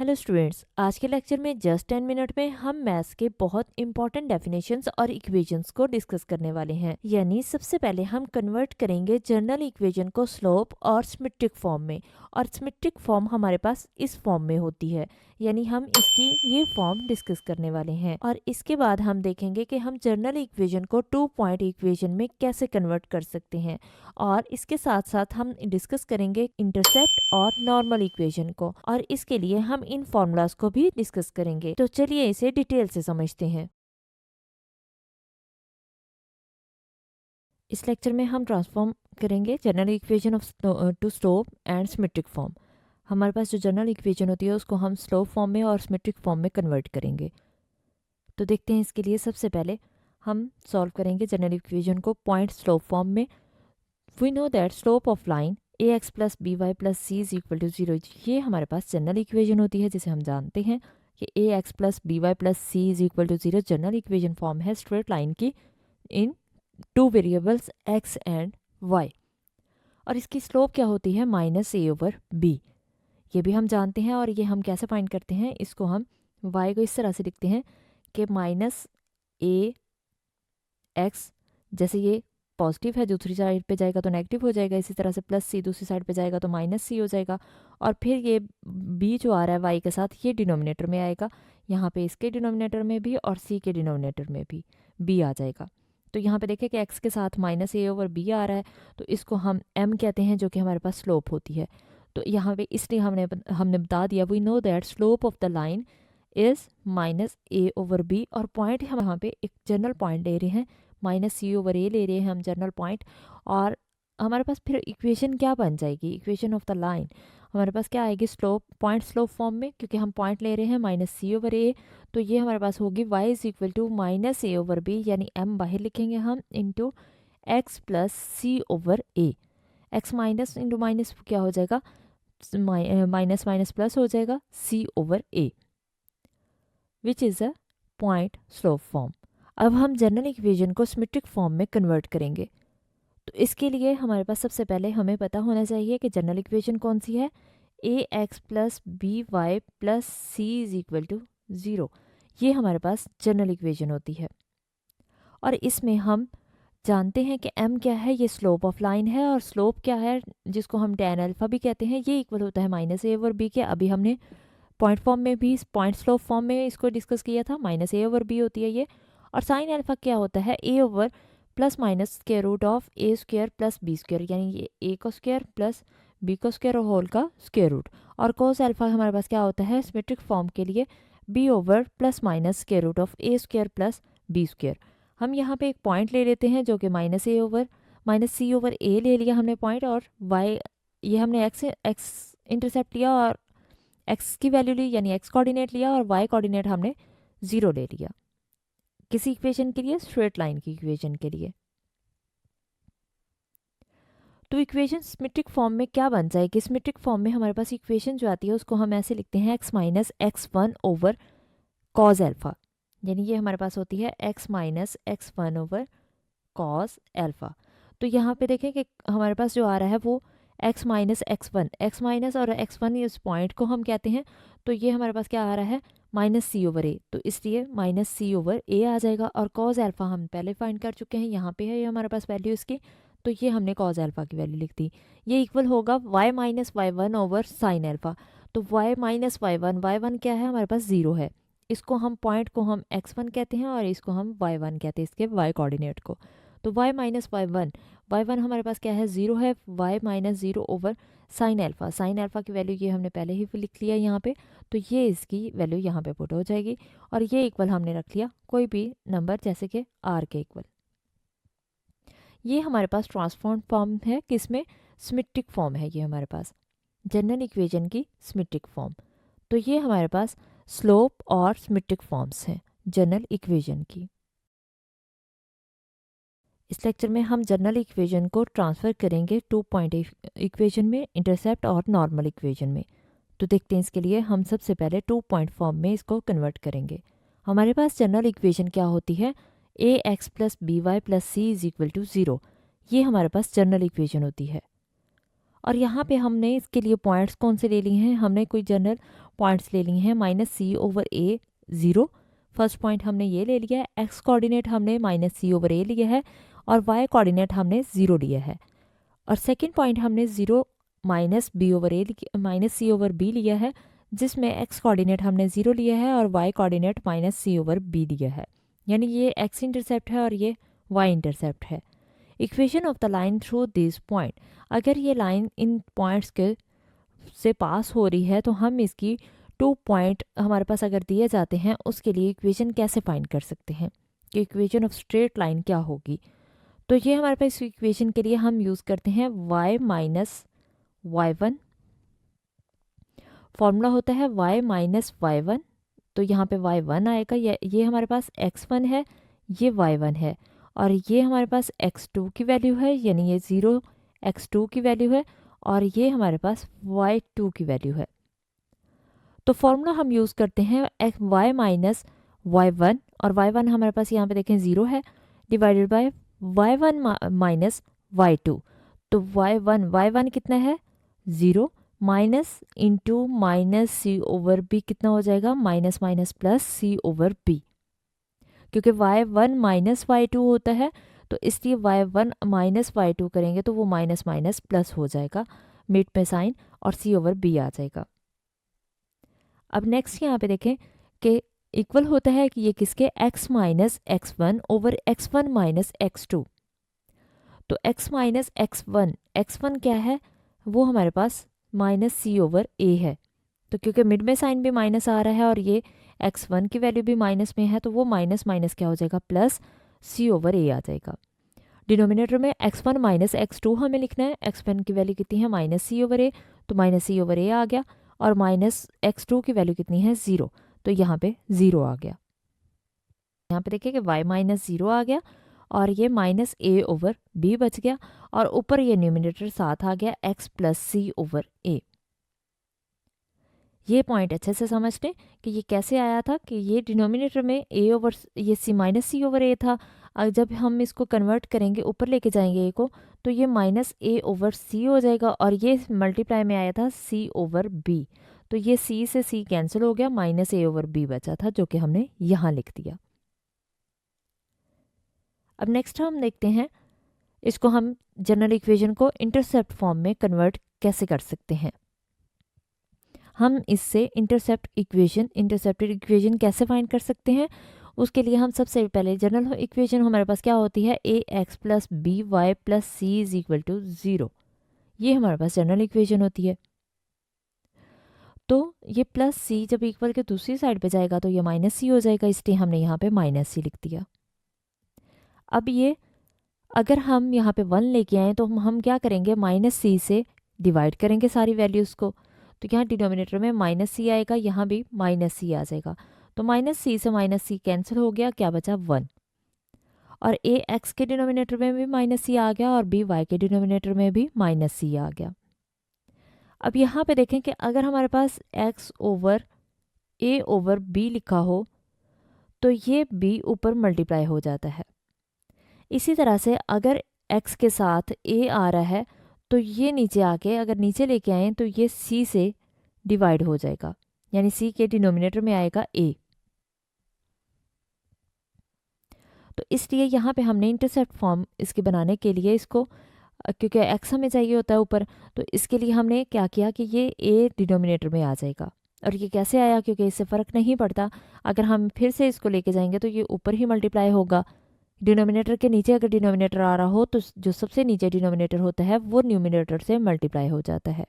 Hello students, आज के lecture में जस्ट 10 मिनट में हम मैथ्स के बहुत इंपॉर्टेंट डेफिनेशंस और इक्वेशंस को डिस्कस करने वाले हैं। यानी सबसे पहले हम कन्वर्ट करेंगे जनरल इक्वेशन को स्लोप और सिमेट्रिक फॉर्म में, और सिमेट्रिक फॉर्म हमारे पास इस फॉर्म में होती है। यानी हम इसकी ये फॉर्म डिस्कस करने वाले हैं। और इसके बाद हम देखेंगे कि हम जनरल इक्वेशन को 2 पॉइंट इक्वेशन में कैसे कन्वर्ट कर सकते हैं। और इसके साथ साथ हम डिस्कस करेंगे इंटरसेप्ट और नॉर्मल इक्वेशन को, और इसके लिए हम इन फॉर्मूलाज को भी डिस्कस करेंगे। तो चलिए इसे डिटेल से समझते हैं। इस लेक्चर में हम ट्रांसफॉर्म करेंगे general equation of to slope and symmetric form. हमारे पास जो जनरल इक्वेशन होती है उसको हम स्लोप फॉर्म में और सिमेट्रिक फॉर्म में कन्वर्ट करेंगे। तो देखते हैं, इसके लिए सबसे पहले हम सॉल्व करेंगे जनरल इक्वेशन को पॉइंट स्लोप फॉर्म में। We know that slope of line ax plus B Y plus C is equal to 0, ये हमारे पास जनरल इक्वेशन होती है, जिसे हम जानते हैं कि ax plus B Y plus C is equal to 0 general equation form है स्ट्रेट लाइन की in 2 variables x and y। और इसकी स्लोप क्या होती है? माइनस a ओवर b, ये भी हम जानते हैं। और ये हम कैसे फाइंड करते हैं? इसको हम y को इस तरह से लिखते हैं कि माइनस a x, जैसे ये पॉजिटिव है, दूसरी साइड पे जाएगा तो नेगेटिव हो जाएगा। इसी तरह से प्लस सी दूसरी साइड पे जाएगा तो माइनस सी हो जाएगा। और फिर ये बी जो आ रहा है वाई के साथ, ये डिनोमिनेटर में आएगा। यहाँ पे इसके डिनोमिनेटर में भी और सी के डिनोमिनेटर में भी बी आ जाएगा। तो यहाँ पे देखें कि एक्स के साथ माइनस ए ओवर बी आ रहा है, तो इसको हम एम कहते हैं, जो कि हमारे पास स्लोप होती है। तो यहाँ पे इसलिए हमने बता दिया, we know that slope of the line is minus A over B. और पॉइंट हम यहाँ पे एक जनरल पॉइंट ले रहे हैं, माइनस सी ओवर ए ले रहे हैं हम जनरल पॉइंट। और हमारे पास फिर इक्वेशन क्या बन जाएगी? इक्वेशन ऑफ द लाइन हमारे पास क्या आएगी? स्लोप, पॉइंट स्लोप फॉर्म में, क्योंकि हम पॉइंट ले रहे हैं माइनस सी ओवर ए। तो ये हमारे पास होगी y is equal to minus A over b, यानी एम बाहर लिखेंगे हम, into x plus C over a. X minus into minus क्या हो जाएगा? माइनस माइनस प्लस हो जाएगा, c over a, which is a point slope form. अब हम जनरल इक्वेशन को सिमेट्रिक फॉर्म में कन्वर्ट करेंगे। तो इसके लिए हमारे पास सबसे पहले हमें पता होना चाहिए कि जनरल इक्वेशन कौन सी है। A x plus B Y plus C is equal to 0, ये हमारे पास जनरल इक्वेशन होती है। और इसमें हम जानते हैं कि m क्या है? ये स्लोप ऑफ लाइन है। और स्लोप क्या है, जिसको हम tan अल्फा भी कहते हैं, ये इक्वल होता है माइनस ए ओवर बी के। अभी हमने पॉइंट फॉर्म में भी, पॉइंट स्लोप फॉर्म में इसको डिस्कस किया था, माइनस ए ओवर बी होती है ये। और साइन अल्फा क्या होता है? A over plus minus square root of A square plus B square, यानी ये ए का स्क्वायर प्लस बी का स्क्वायर और होल का स्क्वायर रूट। और कोस अल्फा हमारे पास क्या होता है सिमेट्रिक फॉर्म के लिए? B over plus minus square root of A square plus B square. हम यहाँ पे एक पॉइंट ले लेते हैं, जो कि माइनस ए ओवर माइनस सी ओवर ए ले लिया हमने पॉइंट, और वाई ये हमने एक्स इंटरसेप्ट लिया और एक्स की वैल्यू ली, यानी एक्स कोऑर्डिनेट लिया, और वाई कोऑर्डिनेट हमने 0 ले लिया। किसी इक्वेशन के लिए? स्ट्रेट लाइन की इक्वेशन के लिए। तो इक्वेशन सिमेट्रिक फॉर्म में क्या बन जाएगी? सिमेट्रिक फॉर्म में हमारे पास इक्वेशन जो आती है उसको हम ऐसे लिखते हैं, x minus x one over cause alpha, यानी ये हमारे पास होती है x minus x one over cos alpha. तो यहाँ पे देखें कि हमारे पास जो आ रहा है वो x minus x one, x minus और एक्स वन इस पॉइंट को हम कहते हैं। तो ये हमारे पास क्या आ रहा है? माइनस सी ओवर ए, तो इसलिए माइनस सी ओवर ए आ जाएगा। और कॉज एल्फा हम पहले फाइंड कर चुके हैं, यहाँ पे है ये हमारे पास वैल्यू इसकी, तो ये हमने कॉज एल्फा की वैल्यू लिख दी। ये इक्वल होगा Y minus Y one over sine alpha. तो वाई माइनस वाई वन क्या है? हमारे पास 0 है। इसको हम पॉइंट को हम x1 कहते हैं और इसको हम y1 कहते हैं, इसके y कोऑर्डिनेट को। तो y माइनस वाई वन हमारे पास क्या है? 0 है। y minus 0 over sine alpha की वैल्यू ये हमने पहले ही लिख लिया यहाँ पे, तो ये इसकी वैल्यू यहाँ पे पुट हो जाएगी। और ये इक्वल हमने रख लिया कोई भी नंबर, जैसे कि r के इक्वल। ये हमारे पास ट्रांसफॉर्म फॉर्म है, किसमें? सिमेट्रिक फॉर्म है ये हमारे पास, जनरल इक्वेशन की सिमेट्रिक फॉर्म। तो ये हमारे पास स्लोप और सिमेट्रिक फॉर्म्स हैं जनरल इक्वेशन की। इस लेक्चर में हम जनरल इक्वेशन को ट्रांसफ़र करेंगे 2 पॉइंट इक्वेशन में, इंटरसेप्ट और नॉर्मल इक्वेशन में। तो देखते हैं, इसके लिए हम सबसे पहले 2 पॉइंट फॉर्म में इसको कन्वर्ट करेंगे। हमारे पास जनरल इक्वेशन क्या होती है? A x plus B Y plus C is equal to 0, ये हमारे पास जनरल इक्वेशन होती है। और यहाँ पे हमने इसके लिए पॉइंट्स कौन से ले लिए हैं? हमने कोई जनरल पॉइंट्स ले लिए हैं माइनस सी ओवर ए 0, फर्स्ट पॉइंट हमने ये ले लिया है, एक्स कोऑर्डिनेट हमने माइनस सी ओवर ए लिया है और वाई कोऑर्डिनेट हमने 0 लिया है, और सेकंड पॉइंट हमने 0 माइनस बी ओवर ए माइनस सी ओवर बी लिया है, जिसमें एक्स कोऑर्डिनेट हमने 0 लिया है और वाई कोऑर्डिनेट माइनस सी ओवर बी लिया है, यानी ये एक्स इंटरसेप्ट है और ये वाई इंटरसेप्ट है। Equation of the line through this point, अगर ये लाइन इन पॉइंट्स के से पास हो रही है तो हम इसकी 2 पॉइंट हमारे पास अगर दिए जाते हैं उसके लिए इक्वेशन कैसे फाइंड कर सकते हैं कि इक्वेशन ऑफ स्ट्रेट लाइन क्या होगी। तो ये हमारे पास इक्वेशन के लिए हम यूज़ करते हैं y माइनस y1, फॉर्मूला होता है y माइनस y1, तो यहाँ पे y1 आएगा, ये हमारे पास x1 है, ये y1 है, और ये हमारे पास x2 की वैल्यू है, यानी ये 0 x2 की वैल्यू है, और ये हमारे पास y2 की वैल्यू है। तो फॉर्मूला हम यूज़ करते हैं y माइनस y1, और y1 हमारे पास यहाँ पे देखें 0 है, divided by y1 minus y2, तो y1 कितना है 0, माइनस इंटू माइनस सी ओवर बी कितना हो जाएगा, माइनस माइनस प्लस सी ओवर बी, क्योंकि y1 माइनस y2 होता है तो इसलिए y1 माइनस y2 करेंगे तो वो माइनस माइनस प्लस हो जाएगा, मिड में साइन, और सी ओवर बी आ जाएगा। अब नेक्स्ट यहाँ पे देखें कि इक्वल होता है कि ये किसके, x minus x1 over x1 minus x2, तो x माइनस x1 क्या है, वो हमारे पास माइनस सी ओवर ए है, तो क्योंकि मिड में साइन भी माइनस आ रहा है और ये x1 की वैल्यू भी माइनस में है तो वो माइनस माइनस क्या हो जाएगा, प्लस सी ओवर ए आ जाएगा। डिनोमिनेटर में x1 माइनस x2 हमें लिखना है, x1 की वैल्यू कितनी है माइनस सी ओवर ए, तो माइनस सी ओवर ए आ गया, और माइनस x2 की वैल्यू कितनी है 0, तो यहाँ पे 0 आ गया। यहाँ पे देखिए कि y माइनस 0 आ गया और ये माइनस a ओवर b बच गया, और ऊपर ये न्यूमिनेटर साथ आ गया x plus C over a। ये पॉइंट अच्छे से समझ लें कि ये कैसे आया था, कि ये डिनोमिनेटर में a ओवर ये c minus C over a था, जब हम इसको कन्वर्ट करेंगे ऊपर लेके जाएंगे a को, तो ये माइनस a ओवर c हो जाएगा, और ये मल्टीप्लाई में आया था c ओवर b, तो ये c से c कैंसिल हो गया, माइनस a ओवर b बचा था जो कि हमने यहाँ लिख दिया। अब नेक्स्ट हम देखते हैं इसको हम जनरल इक्वेशन को इंटरसेप्ट फॉर्म में कन्वर्ट कैसे कर सकते हैं। हम इससे इंटरसेप्टेड इक्वेशन कैसे फाइंड कर सकते हैं, उसके लिए हम सबसे पहले जनरल इक्वेशन हमारे पास क्या होती है, a x plus B Y plus C is equal to 0, ये हमारे पास जनरल इक्वेशन होती है। तो ये प्लस सी जब इक्वल के दूसरी साइड पे जाएगा तो ये माइनस सी हो जाएगा, इसलिए हमने यहाँ पे माइनस सी लिख दिया। अब ये अगर हम यहाँ पे 1 लेके आए तो हम क्या करेंगे, माइनस सी से डिवाइड करेंगे सारी वैल्यूज़ को, तो यहाँ डिनोमिनेटर में माइनस सी आएगा, यहाँ भी माइनस सी आ जाएगा, तो माइनस सी से माइनस सी कैंसिल हो गया, क्या बचा 1, और ए एक्स के डिनोमिनेटर में भी माइनस सी आ गया और बी वाई के डिनोमिनेटर में भी माइनस सी आ गया। अब यहाँ पे देखें कि अगर हमारे पास x over a over b लिखा हो तो ये b ऊपर मल्टीप्लाई हो जाता है। इसी तरह से अगर x के साथ a आ रहा है तो ये नीचे आके अगर नीचे लेके आए तो ये c से डिवाइड हो जाएगा, यानी c के डिनोमिनेटर में आएगा a। तो इसलिए यहाँ पे हमने इंटरसेप्ट फॉर्म इसके बनाने के लिए इसको, क्योंकि x हमें चाहिए होता है ऊपर, तो इसके लिए हमने क्या किया कि ये a डिनोमिनेटर में आ जाएगा। और ये कैसे आया, क्योंकि इससे फ़र्क नहीं पड़ता, अगर हम फिर से इसको लेके जाएंगे तो ये ऊपर ही मल्टीप्लाई होगा। डिनोमिनेटर के नीचे अगर डिनोमिनेटर आ रहा हो तो जो सबसे नीचे डिनोमिनेटर होता है वो न्यूमिनेटर से मल्टीप्लाई हो जाता है।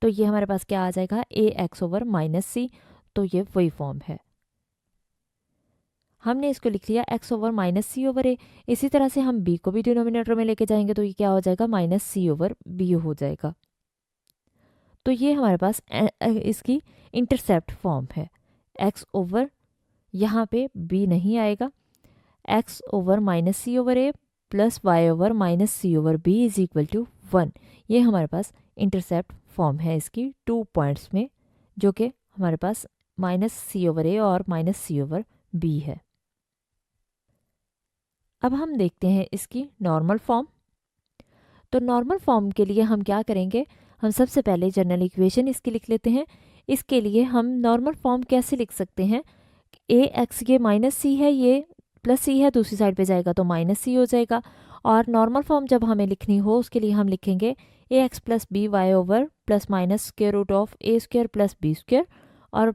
तो ये हमारे पास क्या आ जाएगा, ए एक्स ओवर माइनस सी, तो ये वही फॉर्म है। हमने इसको लिख लिया x ओवर माइनस सी ओवर ए। इसी तरह से हम b को भी डिनोमिनेटर में लेके जाएंगे तो ये क्या हो जाएगा, माइनस सी ओवर बी हो जाएगा। तो ये हमारे पास इसकी इंटरसेप्ट फॉर्म है। x ओवर यहाँ पे b नहीं आएगा, x over minus C over A plus Y over minus C over B is equal to 1, ये हमारे पास इंटरसेप्ट फॉर्म है इसकी 2 पॉइंट्स में, जो कि हमारे पास माइनस सी ओवर ए और माइनस सी ओवर बी है। अब हम देखते हैं इसकी नॉर्मल फॉर्म। तो नॉर्मल फॉर्म के लिए हम क्या करेंगे, हम सबसे पहले जनरल इक्वेशन इसकी लिख लेते हैं। इसके लिए हम नॉर्मल फॉर्म कैसे लिख सकते हैं, ए एक्स ये माइनस सी है, ये प्लस सी है, दूसरी साइड पे जाएगा तो माइनस सी हो जाएगा। और नॉर्मल फॉर्म जब हमें लिखनी हो उसके लिए हम लिखेंगे a x plus B y over plus minus square root of A square plus B square, और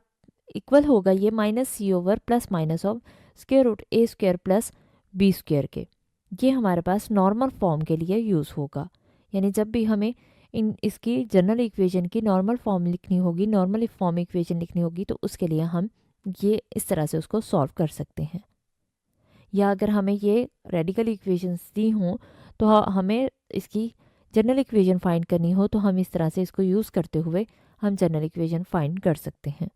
इक्वल होगा ये minus C over plus minus of square root a square plus B square के। ये हमारे पास नॉर्मल फॉर्म के लिए use होगा। यानी जब भी हमें इसकी जनरल इक्वेशन की नॉर्मल फॉर्म लिखनी होगी, नॉर्मल फॉर्म इक्वेशन लिखनी होगी, तो उसके लिए हम ये इस तरह से उसको सॉल्व कर सकते हैं। या अगर हमें ये रेडिकल इक्वेशंस दी हों तो हमें इसकी जनरल इक्वेशन फाइंड करनी हो तो हम इस तरह से इसको यूज़ करते हुए हम जनरल इक्वेशन फाइंड कर सकते हैं।